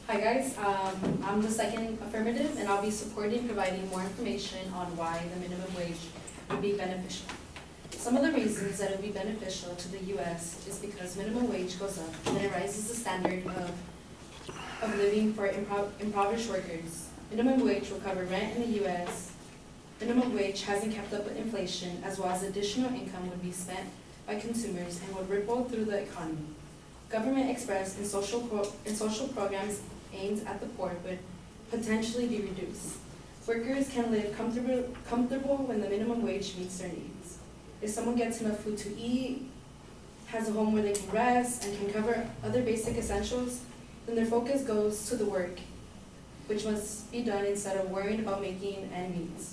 Hi guys, I'm the second affirmative and I'll be supporting providing more information on why the minimum wage would be beneficial. Some of the reasons that it would be beneficial to the U.S. is because minimum wage goes up and it raises the standard of living for impoverished workers. Minimum wage will cover rent in the U.S. Minimum wage hasn't kept up with inflation, as well as additional income would be spent by consumers and would ripple through the economy. Government express and social programs aimed at the poor would potentially be reduced. Workers can live comfortable when the minimum wage meets their needs. If someone gets enough food to eat, has a home where they can rest, and can cover other basic essentials, then their focus goes to the work, which must be done instead of worrying about making ends meet.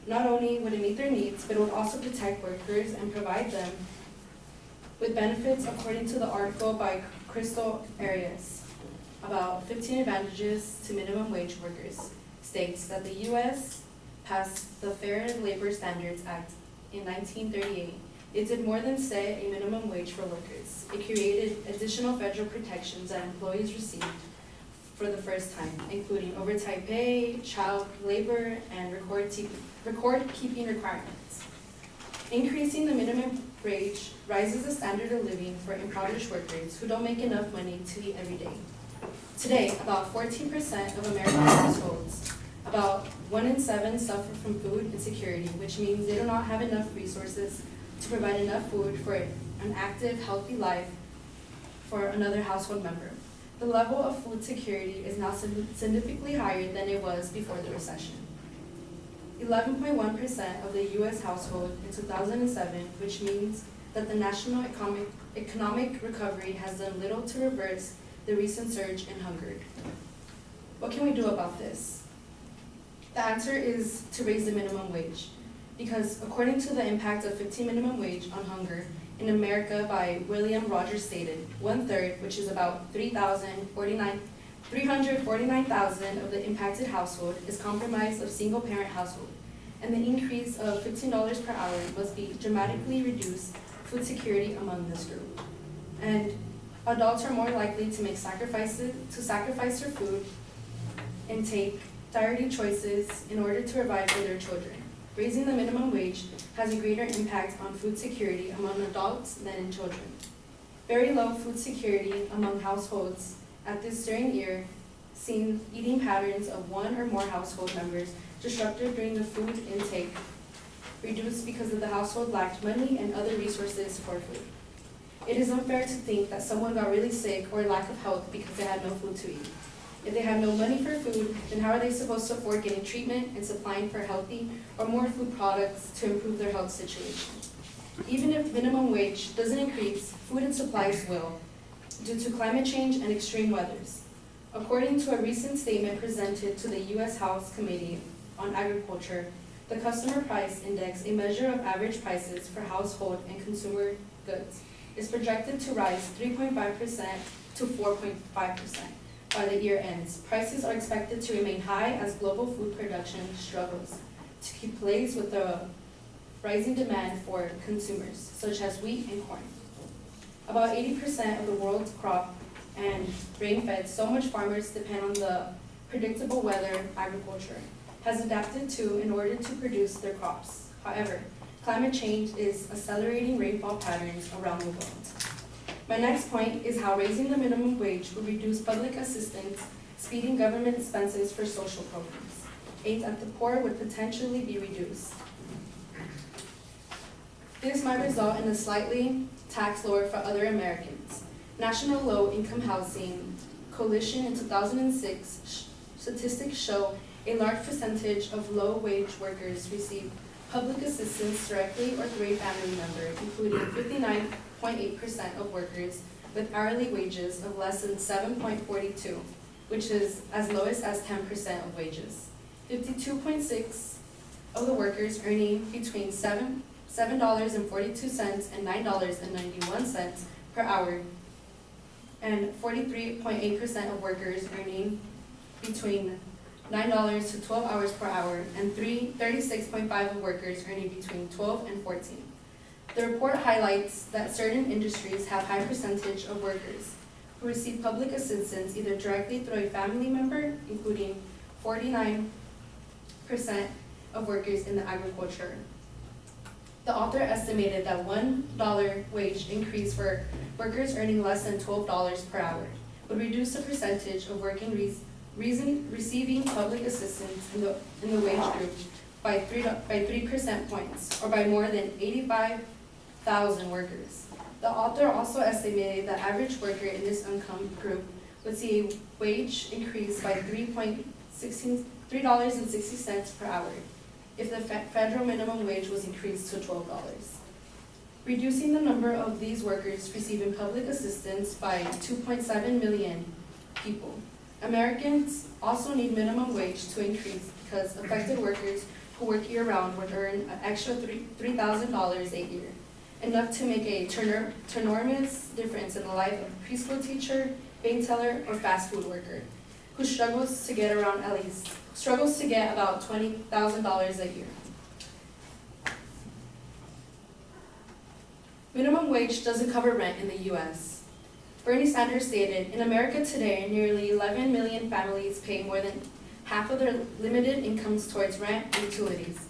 Not only would it meet their needs, but it would also protect workers and provide them with benefits according to the article by Crystal Arias about 15 advantages to minimum wage workers. States that the U.S. passed the Fair Labor Standards Act in 1938. It did more than set a minimum wage for workers. It created additional federal protections that employees received for the first time, including overtime pay, child labor, and record-keeping requirements. Increasing the minimum wage rises the standard of living for impoverished workers who don't make enough money to eat every day. Today, about 14% of American households, about 1 in 7 suffer from food insecurity, which means they do not have enough resources to provide enough food for an active, healthy life for another household member. The level of food security is now significantly higher than it was before the recession. 11.1% of the U.S. household in 2007, which means that the national economic recovery has done little to reverse the recent surge in hunger. What can we do about this? The answer is to raise the minimum wage, because according to the impact of 15 minimum wage on hunger in America by William Rogers stated, 1/3, which is about 349,000 of the impacted household is comprised of single-parent household, and the increase of $15 per hour must be dramatically reduce food security among this group. And adults are more likely to sacrifice their food and take dietary choices in order to provide for their children. Raising the minimum wage has a greater impact on food security among adults than in children. Very low food security among households at this during year seen eating patterns of one or more household members disrupted during the food intake, reduced because of the household lacked money and other resources for food. It is unfair to think that someone got really sick or lack of health because they had no food to eat. If they have no money for food, then how are they supposed to afford getting treatment and supplying for healthy or more food products to improve their health situation? Even if minimum wage doesn't increase, food and supplies will, due to climate change and extreme weathers. According to a recent statement presented to the U.S. House Committee on Agriculture, the Customer Price Index, a measure of average prices for household and consumer goods, is projected to rise 3.5% to 4.5% by the year ends. Prices are expected to remain high as global food production struggles to keep pace with the rising demand for consumers, such as wheat and corn. About 80% of the world's crop and rain-fed, so much farmers depend on the predictable weather agriculture has adapted to in order to produce their crops. However, climate change is accelerating rainfall patterns around the world. My next point is how raising the minimum wage will reduce public assistance, speeding government expenses for social programs. Aid at the poor would potentially be reduced. This might result in a slightly tax lower for other Americans. National Low Income Housing Coalition in 2006 statistics show a large percentage of low-wage workers receive public assistance directly or through a family member, including 59.8% of workers with hourly wages of less than $7.42, which is as low as 10% of wages. 52.6% of the workers earning between $7.42 and $9.91 per hour, and 43.8% of workers earning between $9 to 12 hours per hour, and 36.5% of workers earning between 12 and 14. The report highlights that certain industries have high percentage of workers who receive public assistance either directly through a family member, including 49% of workers in the agriculture. The author estimated that $1 wage increase for workers earning less than $12 per hour would reduce the percentage of working receiving public assistance in the wage group by 3% points, or by more than 85,000 workers. The author also estimated the average worker in this income group would see a wage increase by $3.60 per hour if the federal minimum wage was increased to $12. Reducing the number of these workers receiving public assistance by 2.7 million people. Americans also need minimum wage to increase because affected workers who work year-round would earn an extra $3,000 a year, enough to make a enormous difference in the life of a preschool teacher, bank teller, or fast food worker, who struggles to get about $20,000 a year. Minimum wage doesn't cover rent in the U.S. Bernie Sanders stated, in America today, nearly 11 million families pay more than half of their limited incomes towards rent and utilities.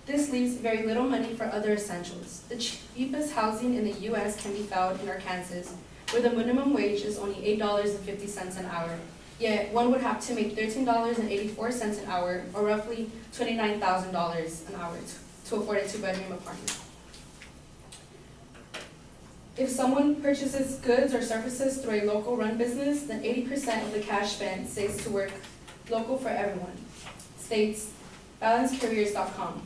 This leaves very little money for other essentials. The cheapest housing in the U.S. can be found in Arkansas, where the minimum wage is only $8.50 an hour. Yet one would have to make $13.84 an hour, or roughly $29,000 an hour, to afford a two-bedroom apartment. If someone purchases goods or services through a local run business, then 80% of the cash spent stays to work local for everyone, states balancecareers.com.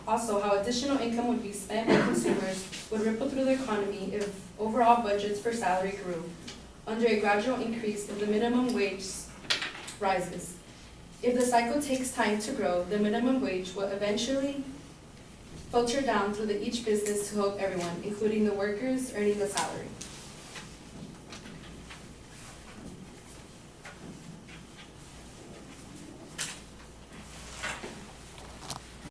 Also, how additional income would be spent by consumers would ripple through the economy if overall budgets for salary grew under a gradual increase if the minimum wage rises. If the cycle takes time to grow, the minimum wage will eventually filter down through each business to help everyone, including the workers earning the salary.